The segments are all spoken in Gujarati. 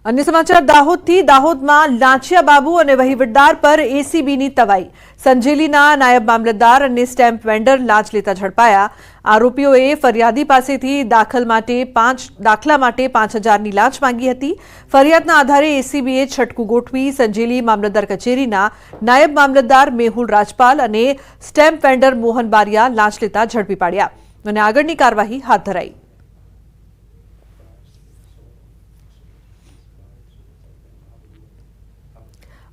अन्य समाचार दाहोदथी दाहोदमां लांचिया बाबू और वहीवटदार पर एसीबीनी तवाई। संजेलीना नायब मामलतदार और स्टेम्प वेन्डर लांच लेता झड़पाया। आरोपीओए फरियादी पासेथी दाखला माटे 5,000 लांच मांगी हती। फरियादना आधारे एसीबीए छटकू गोठवी संजेली मामलतदार कचेरीना नायब मामलतदार मेहुल राजपाल और स्टेम्प वेन्डर मोहन बारिया लांच लेता झड़पी पाड्या और आगळनी कार्यवाही हाथ धराई।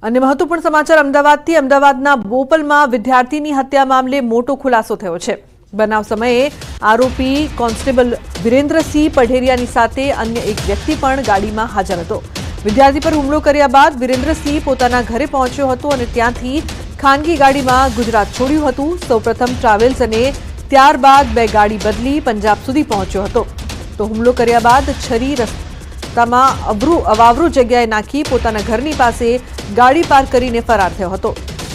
अन्य महत्वपूर्ण समाचार अमदावादथी। अमदावादना बोपलमां विद्यार्थीनी हत्या मामले मोटो खुलासो थयो छे। बनाव समये आरोपी कोन्स्टेबल वीरेन्द्रसिंह पढेरियानी साथे अन्य एक व्यक्ति पण गाडीमां हाजर हतो। विद्यार्थी पर हुमलो कर्या बाद वीरेन्द्रसिंह पोताना घरे पहोंच्यो हतो और त्यांथी खानगी गाडीमां गुजरात छोड्युं हतुं। सौप्रथम ट्रावेल्स अने त्यारबाद बे गाडी बदली पंजाब सुधी पहोंच्यो हतो। तो हुमलो कर्या बाद छरी अवावरू जग्याए नाखी पोताना घरनी पासे गाड़ी पार्क करीने फरार थयो हतो।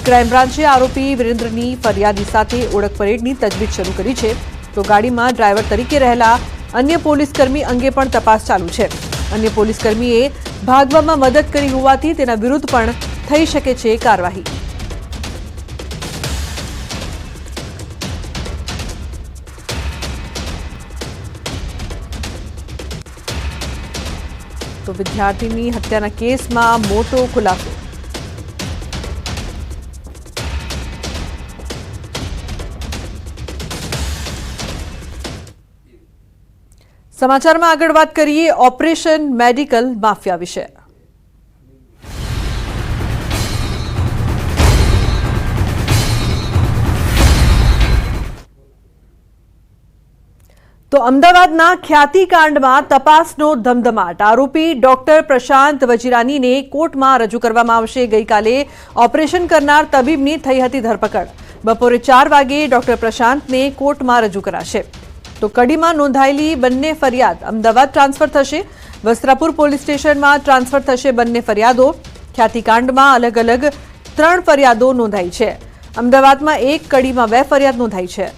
क्राइम ब्रांचे आरोपी वीरेन्द्रनी फरियादी साथे ओळख परेडनी तजवीज शरू करी छे। तो गाडीमां ड्राइवर तरीके रहेला अन्य पोलीसकर्मी अंगे पण तपास चालू छे। अन्य पोलीसकर्मीए भागवामां मदद करी होवाथी तेना विरुद्ध पण थई शके छे कार्यवाही। तो विद्यार्थीनी हत्याना केसमां मोटो खुलासो। समाचारमां આગળ વાત કરીએ ઓપરેશન મેડિકલ માફિયા વિશે। तो अमदावादना ख्यातिकांडमां तपासनो धमधमाट। आरोपी डॉक्टर प्रशांत वजीरानीने कोर्टमां रजू करवामां आवशे। गईकाले ऑपरेशन करनार तबीबनी थई हती धरपकड़। बपोरे 4 वागे डॉक्टर प्रशांतने कोर्टमां रजू कराशे। तो कડીमां नोंधायेली बंने फरियाद अमदावाद ट्रांसफर थशे। वस्त्रापुर पोलीस स्टेशनमां ट्रांसफर थशे बंने फरियादो। ख्यातिकांडमां अलग अलग 3 फरियादो नोंधाई छे। अमदावादमां 1, कડીमां 2 फरियाद नोंधाई छे।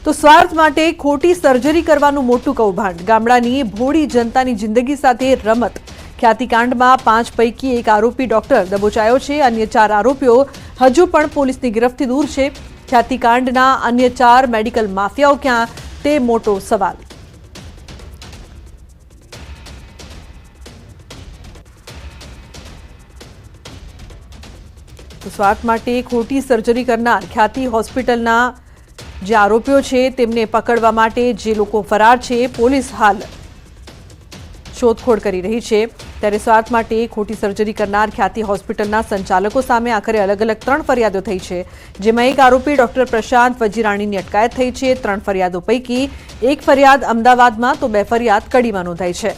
तो स्वार्थ माटे खोटी सर्जरी करवानुं मोटुं कौभांड। गामडानी भोળી जनतानी जिंदगी साथे रमत। ख्यातिकांडमां 5 पैकी 1 आरोपी डॉक्टर दबोचायो छे। अन्य 4 आरोपीओ हजू पण पोलीसनी गिरफ्तथी दूर छे। ख्यातिकांडना अन्य 4 मेडिकल माफियाओ क्यां ते मोटो सवाल। तो स्वार्थ माटे खोटी सर्जरी करनार ख्याति होस्पिટલના जे आरोपीओ छे तेमने पकड़वा माटे जे लोको फरार छे पोलीस हाल शोधखोळ करी रही छे। त्यारे स्वार्थ माटे खोटी सर्जरी करनार ख्याति होस्पिટલના संचालको सामे आखरे अलग अलग 3 फरियादो थई छे। जेमां एक आरोपी डॉक्टर प्रशांत वजीराणीनी अटकायत थई छे। 3 फरियादो पैकी 1 फरियाद अमदावादमां तो 2 फरियाद कડીमां नोंधाई छे।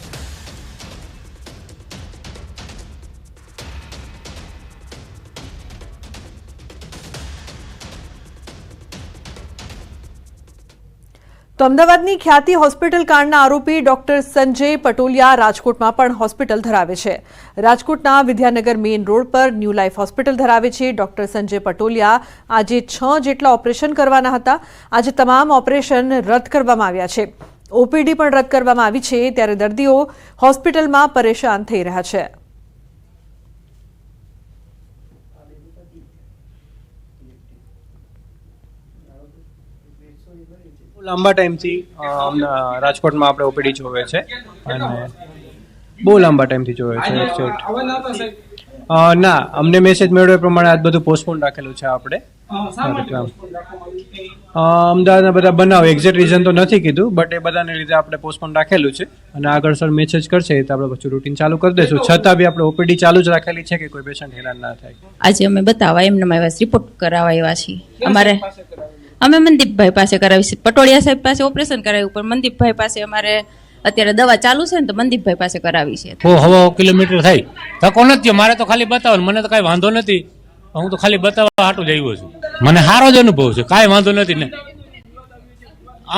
तो अमदावादनी ख्याति होस्पिटल कांडना आरोपी डॉक्टर संजय पटोलिया राजकोटमां पण होस्पिटल धरावे छे। राजकोटना विद्यानगर मेन रोड पर न्यू लाइफ होस्पिटल धरावे छे। डॉक्टर संजय पटोलिया आजे 6 जेटला ऑपरेशन करवाना हता। आज तमाम ऑपरेशन रद्द करवामां आव्या छे। ओपीडी पण रद्द करवामां आवी छे। त्यारे दर्दीओ होस्पिટલमां परेशान थई रह्या छे। લાંબા ટાઈમથી રાજકોટમાં આપણે ઓપીડી જોવે છે અને બહુ લાંબા ટાઈમથી જોવે છે એક્ઝેક્ટ ના અમને મેસેજ મળ્યો એ પ્રમાણે આજ બધું પોસ્ટપોન રાખેલું છે આપણે અમદાવાદના બધા બનાવ એક્ઝેક્ટ રીઝન તો નથી કીધું બટ એ બધાને લીધે આપણે પોસ્ટપોન રાખેલું છે અને આગળ સર મેસેજ કરશે તો આપણે પછી રૂટીન ચાલુ કરી દઈશું છતાં બી આપણે ઓપીડી ચાલુ જ રાખેલી છે કે કોઈ પેશન્ટ હેરાન ના થાય આજે અમે બતાવવા એમને આવ્યા રિપોર્ટ કરાવવા આવ્યા છીએ અમારે અમે મનદીપભાઈ પાસે કરાવી છે પટોળિયા સાહેબ પાસે ઓપરેશન કરાવ્યું પણ મનદીપભાઈ પાસે અમારે અત્યારે દવા ચાલુ છે ને તો મનદીપભાઈ પાસે કરાવી છે હવા કિલોમીટર થાય ધક્કો નથી મારે તો ખાલી બતાવો મને તો કાંઈ વાંધો નથી હું તો ખાલી બતાવવા હાટું જ આવ્યો છું મને સારો જ અનુભવ છે કાંઈ વાંધો નથી ને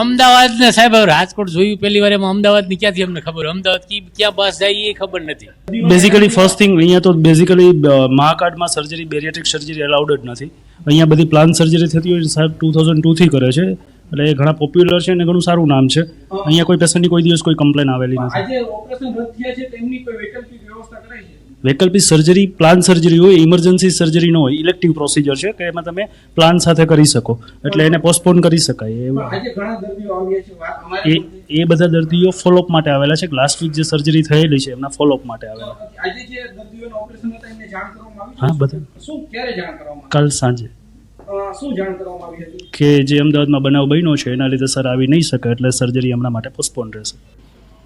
અમદાવાદ ને સાહેબ રાજકોટ જોયું પહેલી વાર એમાં અમદાવાદ ની ક્યાંથી અમને ખબર અમદાવાદ ક્યાં બસ જાય એ ખબર નથી બેઝિકલી ફર્સ્ટ થિંગ અહીંયા તો બેઝિકલી મહાકાર્ડમાં સર્જરી બેરિયાટ્રિક સર્જરી અલાઉડ જ નથી અહીંયા બધી પ્લાન સર્જરી થતી હોય સાહેબ 2002 થી કરે છે એટલે એ ઘણા પોપ્યુલર છે અને ઘણું સારું નામ છે. અહીંયા કોઈ પેશન્ટની કોઈ દિવસ કોઈ કમ્પ્લેન આવેલી નથી. આજે ઓપરેશન રદ થયા છે તેમની કોઈ વૈકલ્પિક વ્યવસ્થા કરાઈ છે? વૈકલ્પિક સર્જરી પ્લાન સર્જરી હોય, ઇમરજન્સી સર્જરી ન હોય, ઇલેક્ટિવ પ્રોસિજર છે કે એમાં તમે પ્લાન સાથે કરી શકો, એટલે એને પોસ્ટપોન કરી શકાય. આજે ઘણા દર્દીઓ આવ્યા છે, વાત અમારી એ બધા દર્દીઓ ફોલોઅપ માટે આવેલા છે. લાસ્ટ વીક જે સર્જરી થયેલી છે એમના ફોલોઅપ માટે આવેલા. આજે જે દર્દીઓના ઓપરેશન હતા એમને જાણ કરવામાં આવી? હા, બધા. શું ક્યારે જાણ કરવામાં કાલ સાંજે આવી? શું જાણ કરવામાં આવી હતી? કે જે અમદાવાદમાં બનાવ બન્યો છે એના લીધે સર આવી નહીં શકે, એટલે સર્જરી હમણાં માટે પોસ્ટપોન રહેશે.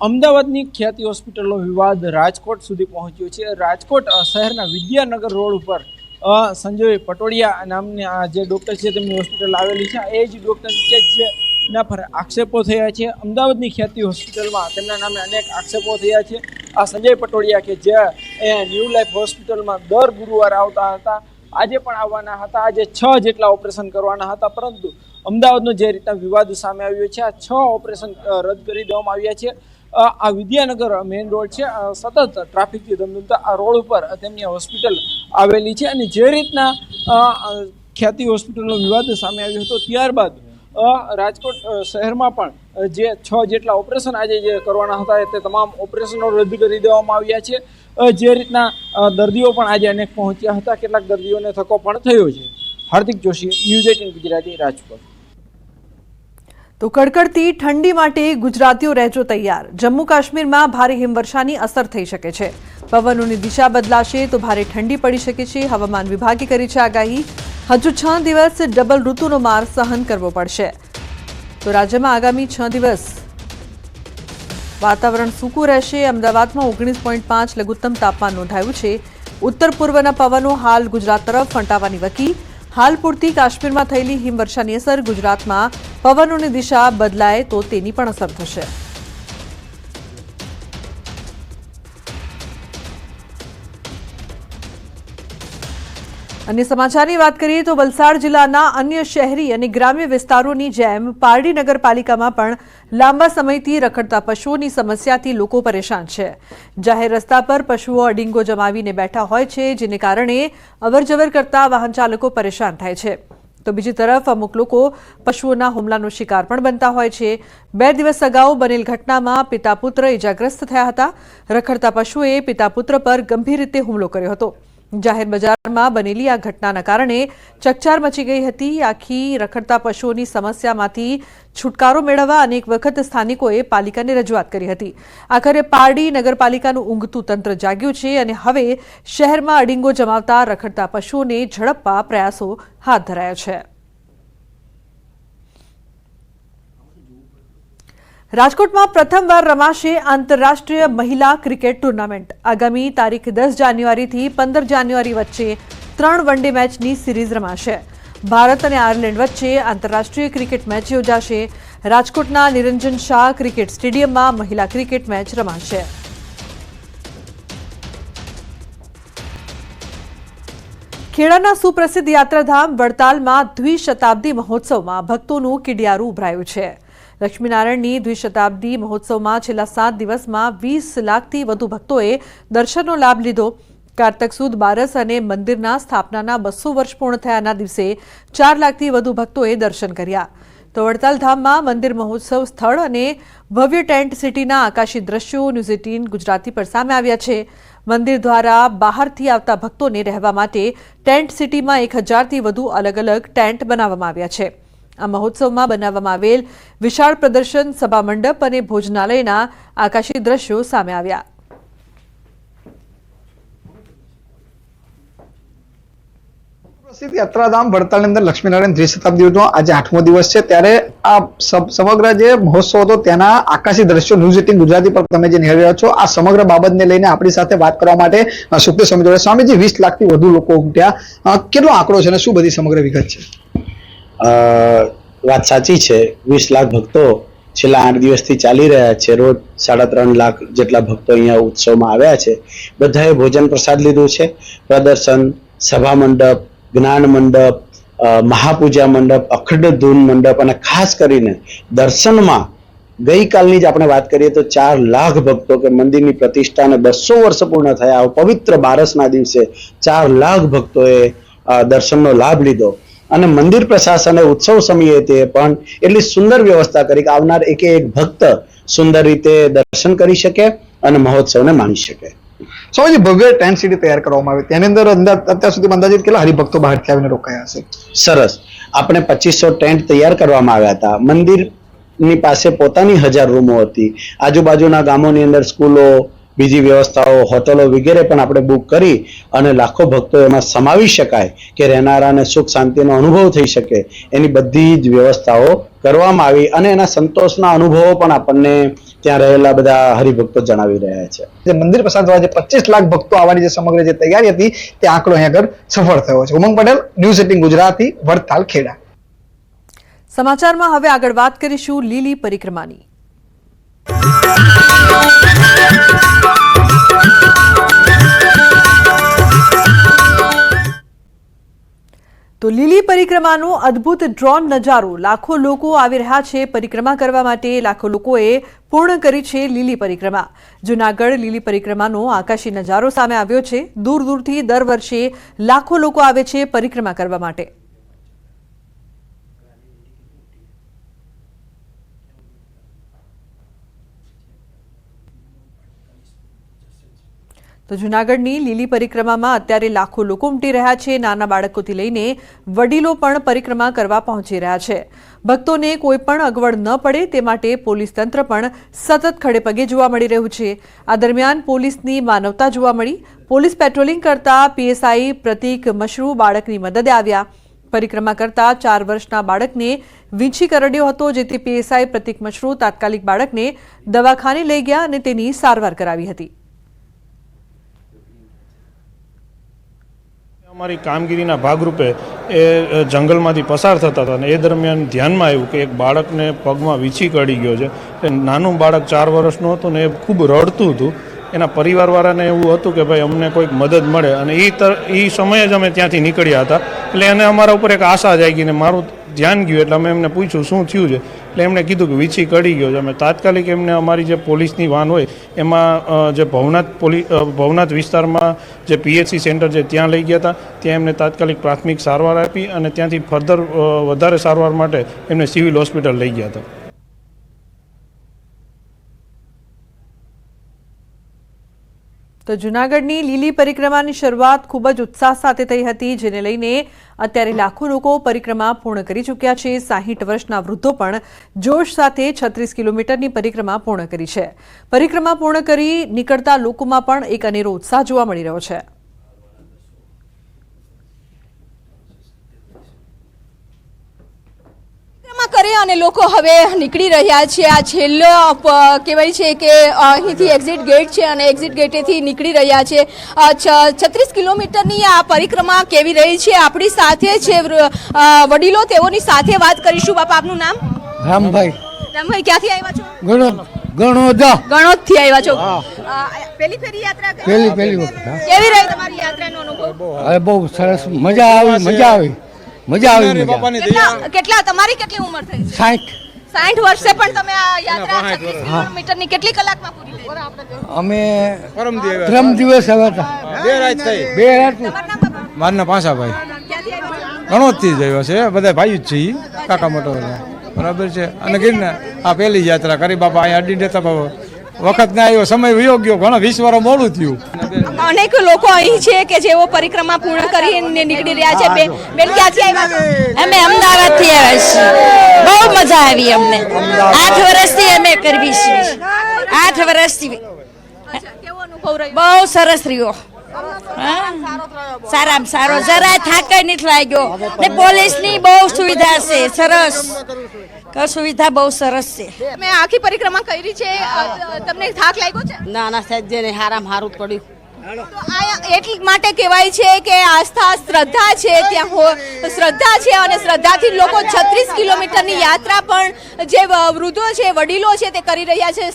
અમદાવાદની ખ્યાતિ હોસ્પિટલનો વિવાદ રાજકોટ સુધી પહોંચ્યો છે. રાજકોટ શહેરના વિદ્યાનગર રોડ ઉપર સંજય પટોડિયા નામના જે ડૉક્ટર છે તેમની હોસ્પિટલ આવેલી છે. એ જ ડૉક્ટર છે જેના પર આક્ષેપો થયા છે. અમદાવાદની ખ્યાતિ હોસ્પિટલમાં તેમના નામે અનેક આક્ષેપો થયા છે. આ સંજય પટોડિયા કે જે ન્યૂ લાઈફ હોસ્પિટલમાં દર ગુરુવારે આવતા હતા, આજે પણ આવવાના હતા. આજે 6 જેટલા ઓપરેશન કરવાના હતા, પરંતુ અમદાવાદનો જે રીતના વિવાદ સામે આવ્યો છે, આ 6 ઓપરેશન રદ કરી દેવામાં આવ્યા છે. આ વિદ્યાનગર મેઇન રોડ છે, સતત ટ્રાફિકથી ધમધમતા આ રોડ ઉપર તેમની હોસ્પિટલ આવેલી છે. અને જે રીતના ખ્યાતિ હોસ્પિટલનો વિવાદ સામે આવ્યો હતો, ત્યારબાદ રાજકોટ શહેરમાં પણ જે 6 જેટલા ઓપરેશન આજે જે કરવાના હતા તે તમામ ઓપરેશનો રદ કરી દેવામાં આવ્યા છે. જે રીતના દર્દીઓ પણ આજે અનેક પહોંચ્યા હતા, કેટલાક દર્દીઓને ધક્કો પણ થયો છે. હાર્દિક જોશી, ન્યૂઝ 18 ગુજરાતી, રાજકોટ. તો કડકડતી ઠંડી માટે ગુજરાતીઓ રહેજો તૈયાર. જમ્મુ કાશ્મીરમાં ભારે હિમવર્ષાની અસર થઈ શકે છે. પવનોની દિશા બદલાશે તો ભારે ઠંડી પડી શકે છે. હવામાન વિભાગે કરી છે આગાહી. હજુ 6 દિવસ ડબલ ઋતુનો માર સહન કરવો પડશે. તો રાજ્યમાં આગામી 6 દિવસ વાતાવરણ સૂકું રહેશે. અમદાવાદમાં 19.5 લઘુત્તમ તાપમાન નોંધાયું છે. ઉત્તર પૂર્વના પવનો હાલ ગુજરાત તરફ ફંટાવાની વકી. હાલ પૂરતી કાશ્મીરમાં થયેલી હિમવર્ષાની અસર ગુજરાતમાં પવનોની દિશા બદલાય તો તેની પણ અસર થશે. અન્ય સમાચારની વાત કરીએ તો વલસાડ જિલ્લાના અન્ય શહેરી અને ગ્રામ્ય વિસ્તારોની જેમ પારડી નગરપાલિકામાં પણ લાંબા સમયથી રખડતા પશુઓની સમસ્યાથી લોકો પરેશાન છે. જાહેર રસ્તા પર પશુઓ અડીંગો જમાવીને બેઠા હોય છે, જેને કારણે અવરજવર કરતા વાહન ચાલકો પરેશાન થાય છે. તો બીજી તરફ અમુક લોકો પશુઓના હુમલાનો શિકાર પણ બનતા હોય છે. 2 દિવસ અગાઉ બનેલ ઘટનામાં પિતા પુત્ર ઇજાગ્રસ્ત થયા હતા. રખડતા પશુએ પિતા પુત્ર પર ગંભીર રીતે હુમલો કર્યો હતો. જાહેર બજારમાં બનેલી આ ઘટનાના કારણે ચકચાર મચી ગઈ હતી. આખી રખડતા પશુઓની સમસ્યામાંથી છુટકારો મેળવવા અનેક વખત સ્થાનિકોએ પાલિકાને રજૂઆત કરી હતી. આખરે પારડી નગરપાલિકાનું ઊંઘતું તંત્ર જાગ્યું છે અને હવે શહેરમાં અડીંગો જમાવતા રખડતા પશુઓને ઝડપવા પ્રયાસો હાથ ધરાયા છે. રાજકોટમાં પ્રથમવાર રમાશે આંતરરાષ્ટ્રીય મહિલા ક્રિકેટ ટુર્નામેન્ટ. આગામી તારીખ 10 જાન્યુઆરીથી 15 જાન્યુઆરી વચ્ચે 3 વનડે મેચની સિરીઝ રમાશે. ભારત અને આયર્લેન્ડ વચ્ચે આંતરરાષ્ટ્રીય ક્રિકેટ મેચ યોજાશે. રાજકોટના નિરંજન શાહ ક્રિકેટ સ્ટેડિયમમાં મહિલા ક્રિકેટ મેચ રમાશે. ખેડાના સુપ્રસિદ્ધ યાત્રાધામ વડતાલમાં દ્વિશતાબ્દી મહોત્સવમાં ભક્તોનું કિડિયારું ઉભરાયું છે. લક્ષ્મીનારાયણની દ્વિશતાબ્દી મહોત્સવમાં છેલ્લા 7 દિવસમાં 20 લાખથી વધુ ભક્તોએ દર્શનનો લાભ લીધો. કારતક સુદ બારસ અને મંદિરના સ્થાપનાના 200 વર્ષ પૂર્ણ થયાના દિવસે 4 લાખથી વધુ ભક્તોએ દર્શન કર્યા. તો વડતાલ ધામમાં મંદિર મહોત્સવ સ્થળ અને ભવ્ય ટેન્ટ સિટીના આકાશી દ્રશ્યો ન્યૂઝ 18 ગુજરાતી પર સામે આવ્યા છે. મંદિર દ્વારા બહારથી આવતા ભક્તોને રહેવા માટે ટેન્ટ સિટીમાં 1000થી વધુ અલગ અલગ ટેન્ટ બનાવવામાં આવ્યા છે. આ મહોત્સવમાં બનાવવામાં આવેલ વિશાળ પ્રદર્શન, સભા મંડપ અને ભોજનાલયના આકાશી દ્રશ્યો સામે આવ્યા. પ્રસિદ્ધ યાત્રાધામ વડતાલની અંદર લક્ષ્મીનારાયણ દ્વિશતાબ્દીનો આજે 8મો દિવસ છે. ત્યારે આ સમગ્ર જે મહોત્સવ હતો તેના આકાશી દ્રશ્યો ન્યૂઝ 18 ગુજરાતી પર તમે જે નિહાળી રહ્યા છો, આ સમગ્ર બાબતને લઈને આપણી સાથે વાત કરવા માટે સુખદેવ સ્વામી જોડે. સ્વામીજી, 20 લાખથી વધુ લોકો ઉમટ્યા, કેટલો આંકડો છે અને શું બધી સમગ્ર વિગત છે? વાત સાચી છે. 20 લાખ ભક્તો છેલ્લા 8 દિવસથી ચાલી રહ્યા છે. રોજ 3.5 લાખ જેટલા ભક્તો અહીંયા ઉત્સવમાં આવ્યા છે. બધાએ ભોજન પ્રસાદ લીધું છે. પ્રદર્શન, સભા મંડપ, જ્ઞાન મંડપ, મહાપૂજા મંડપ, અખંડ ધૂન મંડપ અને ખાસ કરીને દર્શનમાં ગઈકાલની જ આપણે વાત કરીએ તો 4 લાખ ભક્તો કે મંદિરની પ્રતિષ્ઠાને 200 વર્ષ પૂર્ણ થયા પવિત્ર બારસના દિવસે 4 લાખ ભક્તોએ દર્શનનો લાભ લીધો. અને મંદિર પ્રશાસને ઉત્સવ સમયે પણ એટલી સુંદર વ્યવસ્થા કરી કે આવનાર એક ભક્ત સુંદર રીતે દર્શન કરી શકે અને મહોત્સવને માણી શકે. સ્વામીજી, ભવ્ય ટેન્ટ સિટી તૈયાર કરવામાં આવી, તેની અંદર અત્યાર સુધી અંદાજિત કેટલા હરિભક્તો બહારથી આવીને રોકાયા હશે? સરસ. આપણે 2500 ટેન્ટ તૈયાર કરવામાં આવ્યા હતા. મંદિરની પાસે પોતાની 1000 રૂમો હતી. આજુબાજુના ગામોની અંદર સ્કૂલો, બીજી વ્યવસ્થાઓ, હોટલો વગેરે પણ આપણે બુક કરી અને લાખો ભક્તો એમાં સમાવી શકાય કે રહેનારાને સુખ શાંતિનો અનુભવ થઈ શકે એની બધી જ વ્યવસ્થાઓ કરવામાં આવી અને એના સંતોષના અનુભવો પણ આપણને ત્યાં રહેલા બધા હરિભક્તો જણાવી રહ્યા છે. જે મંદિર પ્રસાદ દ્વારા જે 25 લાખ ભક્તો આવવાની જે સમગ્ર જે તૈયારી હતી તે આંકડો અહીં આગળ સફળ થયો છે. ઉમંગ પટેલ, ન્યૂઝ 18 ગુજરાતી, વડતાલ, ખેડા. સમાચારમાં હવે આગળ વાત કરીશું લીલી પરિક્રમાની. તો લીલી પરિક્રમાનો અદ્ભુત ડ્રોન નજારો, લાખો લોકો આવી રહ્યા છે પરિક્રમા કરવા માટે. લાખો લોકોએ પૂર્ણ કરી છે લીલી પરિક્રમા. જૂનાગઢ લીલી પરિક્રમાનો આકાશી નજારો સામે આવ્યો છે. દૂર દૂરથી દર વર્ષે લાખો લોકો આવે છે પરિક્રમા કરવા માટે. તો જૂનાગઢની લીલી પરિક્રમામાં અત્યારે લાખો લોકો ઉમટી રહ્યા છે. નાના બાળકોથી લઈને વડીલો પણ પરિક્રમા કરવા પહોંચી રહ્યા છે. ભક્તોને કોઈ પણ અગવડ ન પડે તે માટે પોલીસ તંત્ર પણ સતત ખડે પગે જોવા મળી રહ્યું છે. આ દરમિયાન પોલીસની માનવતા જોવા મળી. પોલીસ પેટ્રોલિંગ કરતા પીએસઆઈ પ્રતીક મશરૂ બાળકની મદદે આવ્યા. પરિક્રમા કરતા 4 વર્ષના બાળકને વીંછી કરડ્યો હતો, જેથી પીએસઆઈ પ્રતીક મશરૂ તાત્કાલિક બાળકને દવાખાને લઈ ગયા અને તેની સારવાર કરાવી હતી. અમારી કામગીરીના ભાગરૂપે એ જંગલમાંથી પસાર થતા હતા અને એ દરમિયાન ધ્યાનમાં આવ્યું કે એક બાળકને પગમાં વીંછી કડી ગયો છે. એ નાનું બાળક 4 વર્ષનું હતું ને એ ખૂબ રડતું હતું. એના પરિવારવાળાને એવું હતું કે ભાઈ અમને કોઈક મદદ મળે અને એ સમયે જ અમે ત્યાંથી નીકળ્યા હતા. એટલે એને અમારા ઉપર એક આશા જાગી ને મારું ધ્યાન ગયું એટલે અમે એમને પૂછ્યું શું થયું છે. એટલે એમણે કીધું કે વીંછી કડી ગયો છે. અમે તાત્કાલિક એમને અમારી જે પોલીસની વાન હોય એમાં જે ભવનાથ વિસ્તારમાં જે પીએચસી સેન્ટર છે ત્યાં લઈ ગયા હતા. ત્યાં એમને તાત્કાલિક પ્રાથમિક સારવાર આપી અને ત્યાંથી ફર્ધર વધારે સારવાર માટે એમને સિવિલ હોસ્પિટલ લઈ ગયા હતા. તો જૂનાગઢની લીલી પરિક્રમાની શરૂઆત ખૂબ જ ઉત્સાહ સાથે થઈ હતી, જેને લઈને અત્યારે લાખો લોકો પરિક્રમા પૂર્ણ કરી ચૂક્યા છે. 60 વર્ષના વૃદ્ધો પણ જોશ સાથે 36 કિલોમીટરની પરિક્રમા પૂર્ણ કરી છે. પરિક્રમા પૂર્ણ કરી નીકળતા લોકોમાં પણ એક અનેરો ઉત્સાહ જોવા મળી રહ્યો છે. કરે અને લોકો હવે નીકળી રહ્યા છે. આ છેલ્લો કહેવાય છે કે અહીંથી એક્ઝિટ ગેટ છે અને એક્ઝિટ ગેટેથી નીકળી રહ્યા છે. 36 કિલોમીટરની આ પરિક્રમા કેવી રહી છે? આપણી સાથે છે વડીલો, તેઓની સાથે વાત કરીશું. બાપા, આપનું નામ? રામભાઈ. રામભાઈ, ક્યાંથી આવ્યા છો? ગણોદથી આવ્યા છો. પહેલી ફેરી યાત્રા? પહેલી વખત. કેવી રહી તમારી યાત્રાનો અનુભવ? બહુ સરસ, મજા આવી. કેટલા તમારી કેટલી ઉંમર થઈ? 60 વર્ષે પણ તમે આ યાત્રા 36 કિલોમીટરની કેટલી કલાકમાં પૂરી કરી? અમે પરમ દિવસ આવ્યા હતા. 2 રાત થઈ. 2 રાત. મારું નામ પાસાભાઈ. ગણોદથી જ આવ્યો છે. બધા ભાઈ જ છે, કાકા મોટો બરાબર છે. અને ગિરનાર આ પહેલી યાત્રા કરી બાપા. અહીંયા અડી દેતા વખત ના આવ્યો, સમય વયો ગયો, ઘણા 20 વર્ષ મોડું થયું. અનેક લોકો અહીં છે કે જેઓ પરિક્રમા પૂર્ણ કરીને નીકળી રહ્યા છે. બેન, ક્યાંથી આવ્યા છો? અમે અમદાવાદથી આવ્યા છીએ. બહુ મજા આવી અમને. 8 વર્ષથી અમે કરવી છીએ. 8 વર્ષથી. કેવો અનુભવ રહ્યો? બહુ સરસ રહ્યો. સારામાં સારો, જરાય થાક નથી લાગ્યો. ને પોલીસની બહુ સુવિધા છે, સરસ સુવિધા બહુ સરસ છે. મેં આખી પરિક્રમા કરી છે, તમને થાક લાગ્યો છે? ના સાહેબ, જેને હારું પડ્યું. એટલી માટે કહેવાય છે કે આસ્થા, શ્રદ્ધા છે, ત્યાં શ્રદ્ધા છે અને શ્રદ્ધાથી લોકો 36 કિલોમીટરની યાત્રા પણ જે વૃદ્ધો છે, વડીલો છે તે કરી રહ્યા છે.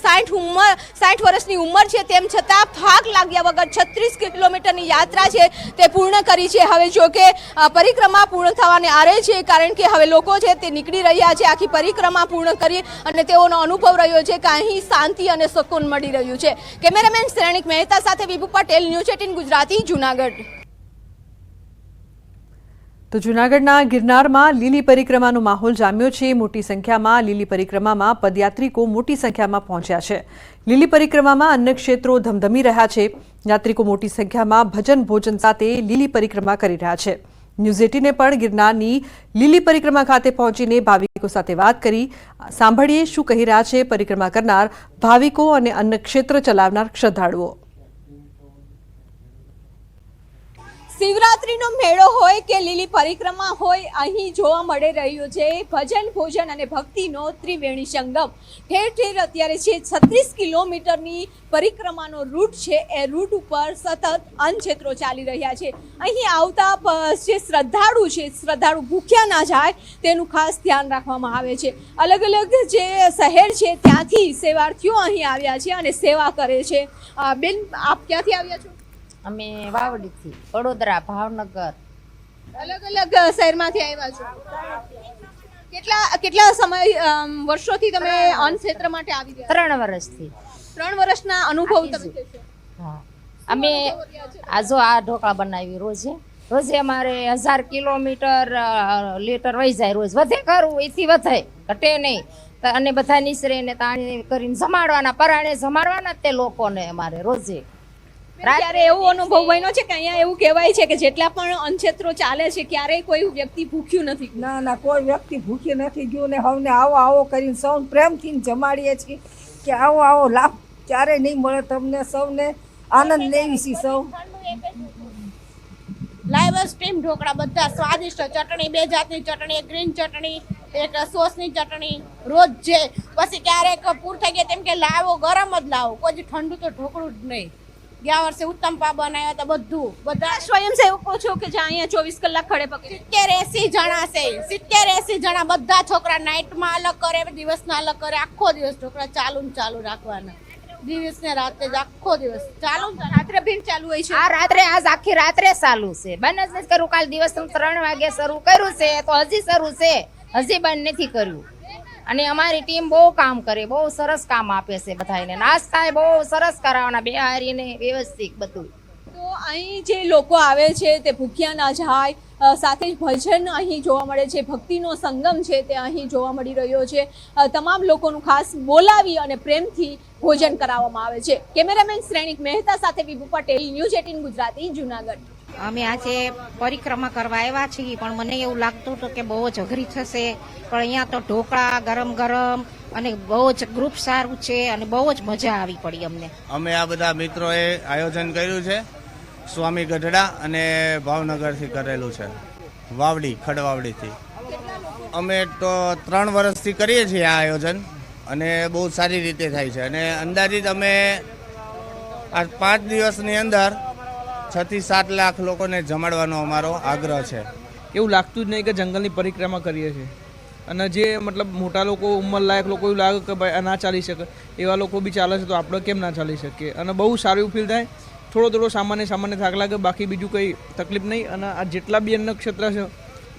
60 વર્ષની ઉંમર છે, તેમ છતાં થાક લાગ્યા વગર 36 કિલોમીટરની યાત્રા છે તે પૂર્ણ કરી છે. હવે જો કે પરિક્રમા પૂર્ણ થવાને આરે છે, કારણ કે હવે લોકો છે તે નીકળી રહ્યા છે આખી પરિક્રમા પૂર્ણ કરી અને તેઓનો અનુભવ રહ્યો છે કે અહીં શાંતિ અને સુકૂન મળી રહ્યું છે. કેમેરામેન શ્રેણિક મહેતા સાથે વિભુ પટેલ, ન્યૂઝ 18 ગુજરાતી, જૂનાગઢ. તો જૂનાગઢના ગિરનારમાં લીલી પરિક્રમાનો માહોલ જામ્યો છે। મોટી સંખ્યામાં લીલી પરિક્રમામાં પદયાત્રિકો મોટી સંખ્યામાં પહોંચ્યા છે। લીલી પરિક્રમામાં અન્ય ક્ષેત્રો ધમધમી રહ્યા છે। યાત્રિકો મોટી સંખ્યામાં ભજન ભોજન સાથે લીલી પરિક્રમા કરી રહ્યા છે। ન્યૂઝ 18 પણ ગિરનારની લીલી પરિક્રમા ખાતે પહોંચીને ભાવિકો સાથે વાત કરી। સાંભળીએ શું કહી રહ્યા છે પરિક્રમા કરનાર ભાવિકો અને અન્ય ક્ષેત્ર ચલાવનાર શ્રદ્ધાળુઓ। શિવરાત્રીનો મેળો હોય કે લીલી પરિક્રમા હોય, અહીં જોવા મળી રહ્યું છે ભજન ભોજન અને ભક્તિનો ત્રિવેણી સંગમ। ઠેર ઠેર અત્યારે છે 36 કિલોમીટરની પરિક્રમાનો રૂટ છે, એ રૂટ ઉપર સતત અનક્ષેત્રો ચાલી રહ્યા છે। અહીં આવતા જે શ્રદ્ધાળુ છે, શ્રદ્ધાળુ ભૂખ્યા ના જાય તેનું ખાસ ધ્યાન રાખવામાં આવે છે। અલગ અલગ જે શહેર છે ત્યાંથી સેવાર્થીઓ અહીં આવ્યા છે અને સેવા કરે છે। બેન, આપ ક્યાંથી આવ્યા છો? અમે વાવડીથી, વડોદરા, ભાવનગર, અલગ અલગ શહેરમાંથી આવ્યા છો। કેટલા સમય વર્ષોથી તમે અન્ન ક્ષેત્ર માટે આવી રહ્યા? 3 વર્ષથી। 3 વર્ષના અનુભવ તમે કહેશો? હા, અમે આજો આ ઢોકળા બનાવી રોજે અમારે 1000 કિલોમીટર લીટર વહી જાય રોજ, વધે ખરું, એથી વધે, ઘટે નહીં। અને બધા નિસરે ને તાણી કરીને જમાડવાના, પરાણે જમાડવાના તે લોકોને અમારે રોજે। ત્યારે એવો અનુભવ બન્યો છે કે અહીંયા એવું કહેવાય છે કે જેટલા પણ અનક્ષેત્રો ચાલે છે ક્યારેય કોઈ વ્યક્તિ ભૂખ્યું નથી? ના, કોઈ વ્યક્તિ ભૂખ્યું નથી ગયું ને સૌને આવો આવો કરીને સૌ પ્રેમથી જમાડીએ છીએ કે આવો લાભ ક્યારેય નહીં મળે તમને, સૌને આનંદ લેવી છીએ સૌ। લાઈવ સ્ટીમ ઢોકળા બધા સ્વાદિષ્ટ, ચટણી 2 જાતની ચટણી, એક ગ્રીન ચટણી, એક સોસની ચટણી રોજ છે। પછી ક્યારેક પૂર થઈ ગયા તેમ કે લાવો ગરમ જ લાવો, કોઈ ઠંડુ તો ઢોકળું જ નહીં। ગયા વર્ષે ઉત્તમપા બનાવ્યા હતા, બધા સ્વયંસેવકો છો કે જ્યાં અહીંયા 24 કલાક ખડે પકડે? 70-80 જણા છે, 70-80 જણા, બધા છોકરા નાઇટમાં અલગ કરે, દિવસના અલગ કરે, આખો દિવસ ઢોકળા ચાલુ રાખવાના, દિવસ ને રાતે જ આખો દિવસ ચાલુ। રાત્રે ભીડ ચાલુ હોય છે? આ રાત્રે આજ આખી રાત્રે ચાલુ છે, બંધ જ નથી કર્યું। કાલ દિવસ 3 વાગે શરૂ કર્યું છે તો હજી શરૂ છે, હજી બંધ નથી કર્યું। અને અમારી ટીમ બહુ કામ કરે, બહુ સરસ કામ આપે છે બધાને, નાસ્તા બહુ સરસ કરાવવાના, બે હારીને વ્યવસ્થિત બધું। તો અહીં જે લોકો આવે છે તે ભૂખ્યા ના જાય, સાથે જ ભજન અહીં જોવા મળે છે, ભક્તિનો સંગમ છે તે અહીં જોવા મળી રહ્યો છે। તમામ લોકોનું ખાસ બોલાવી અને પ્રેમથી ભોજન કરાવવામાં આવે છે। કેમેરામેન શ્રેણિક મહેતા સાથે વિભુ પટેલ, ન્યૂઝ 18 ગુજરાતી, જૂનાગઢ। અમે આજે પરિક્રમા કરવા આવ્યા છીએ, પણ મને એવું લાગતું હતું કે બહુ જ અઘરી થશે, પણ અહીંયા તો ઢોકળા ગરમ ગરમ અને બહુ જ ગ્રુપ સારું છે અને બહુ જ મજા આવી પડી અમને। અમે આ બધા મિત્રોએ આયોજન કર્યું છે, સ્વામી ગઢડા અને ભાવનગરથી કરેલું છે, વાવડી, ખડવાવડીથી। અમે તો 3 વર્ષથી કરીએ છીએ આ આયોજન અને બહુ સારી રીતે થાય છે। અને અંદાજિત અમે આ 5 દિવસની અંદર 6 થી 7 લાખ લોકોને જમાડવાનો અમારો આગ્રહ છે। એવું લાગતું જ નહીં કે જંગલની પરિક્રમા કરીએ છીએ। અને જે મતલબ મોટા લોકો, ઉંમરલાયક લોકો એવું લાગે કે ભાઈ આ ના ચાલી શકે, એવા લોકો બી ચાલે છે તો આપણે કેમ ના ચાલી શકીએ? અને બહુ સારું એવું ફીલ થાય। થોડો સામાન્ય થાક લાગે, બાકી બીજું કંઈ તકલીફ નહીં। અને આ જેટલા બી અન્ય ક્ષેત્ર છે,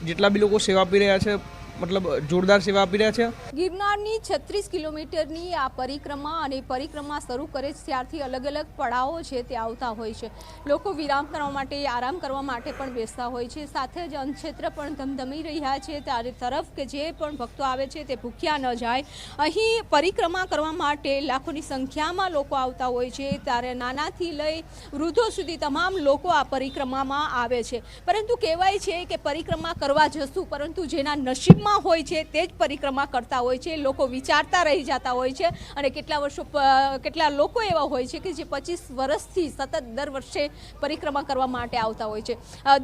જેટલા બી લોકો સેવા આપી રહ્યા છે, મતલબ જોરદાર સેવા આપી રહ્યા છે। ગિરનારની 36 કિલોમીટરની આ પરિક્રમા અને પરિક્રમા શરૂ કરે ત્યારથી અલગ અલગ પડાવો છે તે આવતા હોય છે। લોકો વિરામ કરવા માટે, આરામ કરવા માટે પણ બેસતા હોય છે, સાથે જ અન્નક્ષેત્ર પણ ધમધમી રહ્યા છે ત્યારે તરફ કે જે પણ ભક્તો આવે છે તે ભૂખ્યા ન જાય। અહીં પરિક્રમા કરવા માટે લાખોની સંખ્યામાં લોકો આવતા હોય છે, ત્યારે નાનાથી લઈ વૃદ્ધો સુધી તમામ લોકો આ પરિક્રમામાં આવે છે। પરંતુ કહેવાય છે કે પરિક્રમા કરવા જશું, પરંતુ જેના નસીબ હોય છે તે જ પરિક્રમા કરતા હોય છે। લોકો વિચારતા રહી જતા હોય છે અને કેટલા લોકો એવા હોય છે કે જે 25 વર્ષથી સતત દર વર્ષે પરિક્રમા કરવા માટે આવતા હોય છે।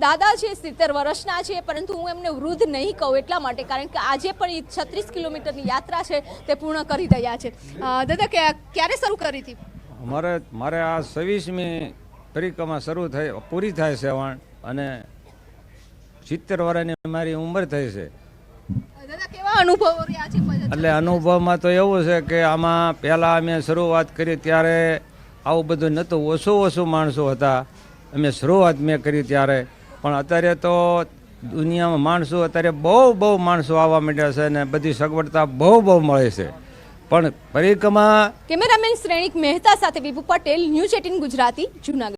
દાદા છે 70 વર્ષના છે, પરંતુ હું એમને વૃદ્ધ નહીં કહું એટલા માટે કારણ કે આજે પણ 36 કિલોમીટરની યાત્રા છે તે પૂર્ણ કરી રહ્યા છે। દાદા, ક્યારે શરૂ કરી હતી? મારે આ 26મી પરિક્રમા પૂરી થાય છે અને 70 વર્ષની મારી ઉંમર થઈ છે। કેવા અનુભવો રહ્યા છે? એટલે અનુભવમાં તો એવું છે કે આમાં પહેલાં અમે શરૂઆત કરી ત્યારે આવું બધું નહોતું, ઓછું માણસો હતા અમે શરૂઆત મેં કરી ત્યારે, પણ અત્યારે તો દુનિયામાં માણસો અત્યારે બહુ માણસો આવવા માંડ્યા છે અને બધી સગવડતા બહુ મળે છે। પણ પરિક્રમા કેમેરામેન શ્રેણિક મહેતા સાથે વિભુ પટેલ, ન્યૂઝ 18 ગુજરાતી, જૂનાગઢ।